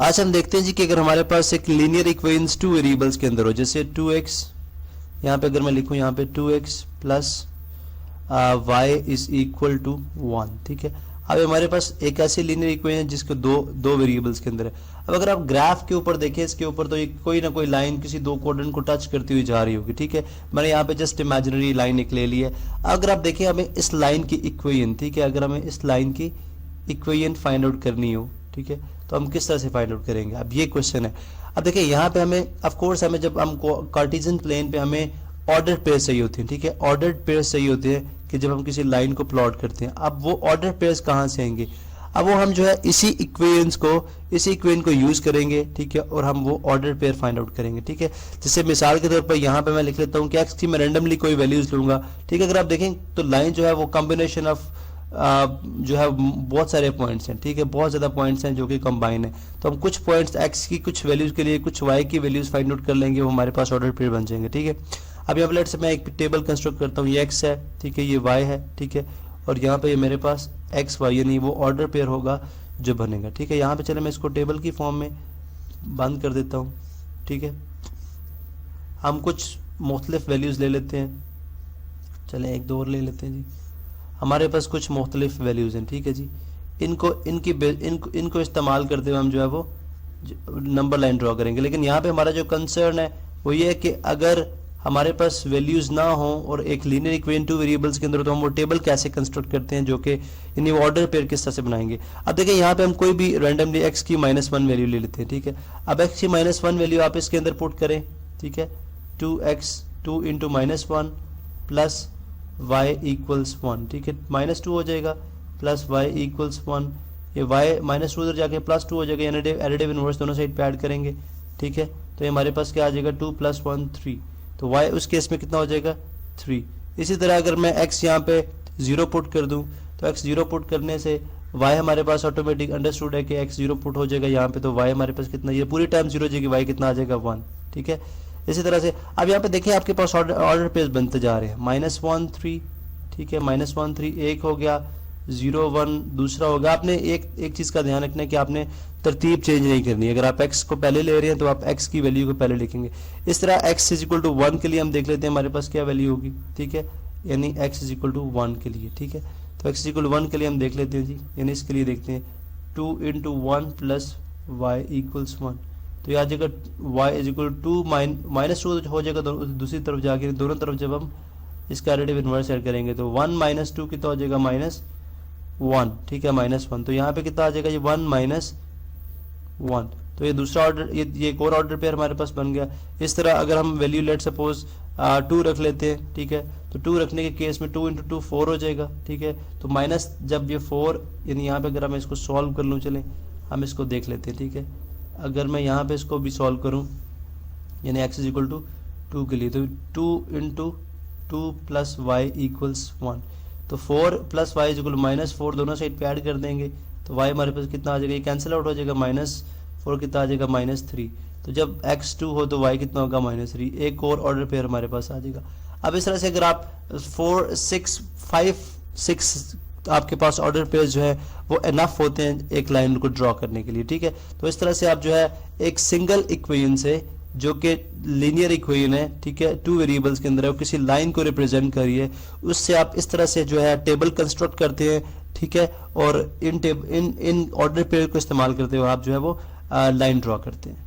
आज हम देखते हैं जी कि अगर हमारे पास एक लीनियर इक्वेशंस टू वेरिएबल्स के अंदर हो, जैसे 2x, यहाँ पे अगर मैं लिखूं यहाँ पे 2x plus y is equal to 1, ठीक है। अब हमारे पास एक ऐसी लीनियर इक्वेशन जिसको दो वेरिएबल्स के अंदर है। अब अगर आप ग्राफ के ऊपर देखें, इसके ऊपर तो कोई ना कोई लाइन किसी दो कोऑर्डिनेट को टच करती हुई जा रही होगी, ठीक है। मैंने यहाँ पे जस्ट इमेजिनरी लाइन एक ले ली है। अगर आप देखें हमें इस लाइन की इक्वेशन, ठीक है, अगर हमें इस लाइन की इक्वेशन फाइंड आउट करनी हो, ठीक है, तो हम किस तरह से फाइंड आउट करेंगे, अब ये क्वेश्चन है। अब देखिए यहाँ पे हमें ऑफ कोर्स हमें जब हम कार्टेशियन प्लेन पे हमें ऑर्डर पेयर चाहिए होती है, ठीक है, ऑर्डर पेयर चाहिए होते हैं कि जब हम किसी लाइन को प्लॉट करते हैं। अब वो ऑर्डर पेयर्स कहाँ से आएंगे, अब वो हम जो है इसी इक्वेशन को यूज करेंगे, ठीक है, और हम वो ऑर्डर पेयर फाइंड आउट करेंगे, ठीक है। जैसे मिसाल के तौर पर यहाँ पे मैं लिख लेता हूँ कि एक्स की मैं रैंडमली कोई वैल्यूज लूंगा, ठीक है। अगर आप देखें तो लाइन जो है वो कॉम्बिनेशन ऑफ जो है बहुत सारे पॉइंट्स हैं, ठीक है, बहुत ज़्यादा पॉइंट्स हैं जो कि कंबाइन है। तो हम कुछ पॉइंट्स एक्स की कुछ वैल्यूज के लिए कुछ वाई की वैल्यूज फाइंड आउट कर लेंगे, वो हमारे पास ऑर्डर पेयर बन जाएंगे, ठीक है। अब यहाँ लेट से मैं एक टेबल कंस्ट्रक्ट करता हूँ, ये एक्स है, ठीक है, ये वाई है, ठीक है, और यहाँ पे ये मेरे पास एक्स वाई यानी वो ऑर्डर पेयर होगा जो बनेगा, ठीक है। यहाँ पे चले मैं इसको टेबल की फॉर्म में बंद कर देता हूँ, ठीक है। हम कुछ मुख्तलिफ वैल्यूज ले लेते हैं, चले एक दो और ले लेते हैं जी। हमारे पास कुछ मुख्तलिफ वैल्यूज हैं, ठीक है जी। इनको इस्तेमाल करते हुए हम जो है वो नंबर लाइन ड्रॉ करेंगे। लेकिन यहाँ पे हमारा जो कंसर्न है वो ये है कि अगर हमारे पास वैल्यूज ना हो और एक लीनियर इक्वेशन टू वेरिएबल्स के अंदर, तो हम वो टेबल कैसे कंस्ट्रक्ट करते हैं, जो कि यानी ऑर्डर पेयर किस तरह से बनाएंगे। अब देखिए यहाँ पे हम कोई भी रैंडमली एक्स की -1 वैल्यू ले लेते हैं, ठीक है। अब एक्स की -1 वैल्यू आप इसके अंदर पुट करें, ठीक है, 2x 2 × -1 प्लस y इक्वल्स 1, ठीक है, -2 हो जाएगा प्लस y इक्वल्स 1, ये y -2 उधर जाके +2 हो जाएगा, एडिटिव इनवर्स दोनों साइड पे ऐड करेंगे, ठीक है। तो ये हमारे पास क्या आ जाएगा 2 + 1 3, तो y उस केस में कितना हो जाएगा 3। इसी तरह अगर मैं x यहाँ पे 0 पुट कर दूं, तो x 0 पुट करने से y हमारे पास ऑटोमेटिक अंडरस्टूड है कि x 0 पुट हो जाएगा यहाँ पे, तो y हमारे पास कितना, ये पूरी टाइम 0 हो जाएगी, y कितना आ जाएगा 1, ठीक है। इसी तरह से अब यहाँ पे देखिए आपके पास ऑर्डर पेयर्स बनते जा रहे हैं, -1 3, ठीक है, -1 3 एक हो गया, 0 1 दूसरा हो गया। आपने एक चीज़ का ध्यान रखना है कि आपने तरतीब चेंज नहीं करनी है। अगर आप x को पहले ले रहे हैं तो आप x की वैल्यू को पहले लिखेंगे। इस तरह x = 1 के लिए हम देख लेते हैं हमारे पास क्या वैल्यू होगी, ठीक है, यानी x = 1 के लिए, ठीक है। तो x = 1 के लिए हम देख लेते हैं जी, यानी इसके लिए देखते हैं 2 × 1 प्लस y इक्वल्स 1, तो यहाँ जगह y = 2 -2 हो जाएगा दूसरी तरफ जाके, दोनों तरफ जब हम इसका एडिटिव इनवर्स ऐड करेंगे तो 1 - 2 कितना हो जाएगा -1, ठीक है, -1, तो यहाँ पे कितना आ जाएगा ये 1 - 1, तो ये दूसरा ऑर्डर, ये एक और ऑर्डर पेयर हमारे पास बन गया। इस तरह अगर हम वैल्यू लेट सपोज 2 रख लेते हैं, ठीक है, तो 2 रखने के केस में 2 × 2 4 हो जाएगा, ठीक है। तो माइनस जब ये 4, यानी यहाँ पे अगर मैं इसको सॉल्व कर लूँ, चलें हम इसको देख लेते हैं, ठीक है। अगर मैं यहाँ पे इसको भी सॉल्व करूँ, यानी x = 2 के लिए, तो 2 × 2 प्लस y इक्वल्स 1, तो 4 + y = -4 दोनों साइड पे ऐड कर देंगे, तो y हमारे पास कितना आ जाएगा, ये कैंसिल आउट हो जाएगा, -4 कितना आ जाएगा -3, तो जब x 2 हो तो y कितना होगा -3, एक और ऑर्डर पेयर हमारे पास आ जाएगा। अब इस तरह से अगर आप 4 6 5 6 आपके पास ऑर्डर पेयर जो है वो इनफ होते हैं एक लाइन को ड्रॉ करने के लिए, ठीक है। तो इस तरह से आप जो है एक सिंगल इक्वेशन से, जो कि लीनियर इक्वेशन है, ठीक है, टू वेरिएबल्स के अंदर है, किसी लाइन को रिप्रेजेंट करिए, उससे आप इस तरह से जो है टेबल कंस्ट्रक्ट करते हैं, ठीक है, और इन ऑर्डर पेयर को इस्तेमाल करते हुए आप जो है वो लाइन ड्रॉ करते हैं।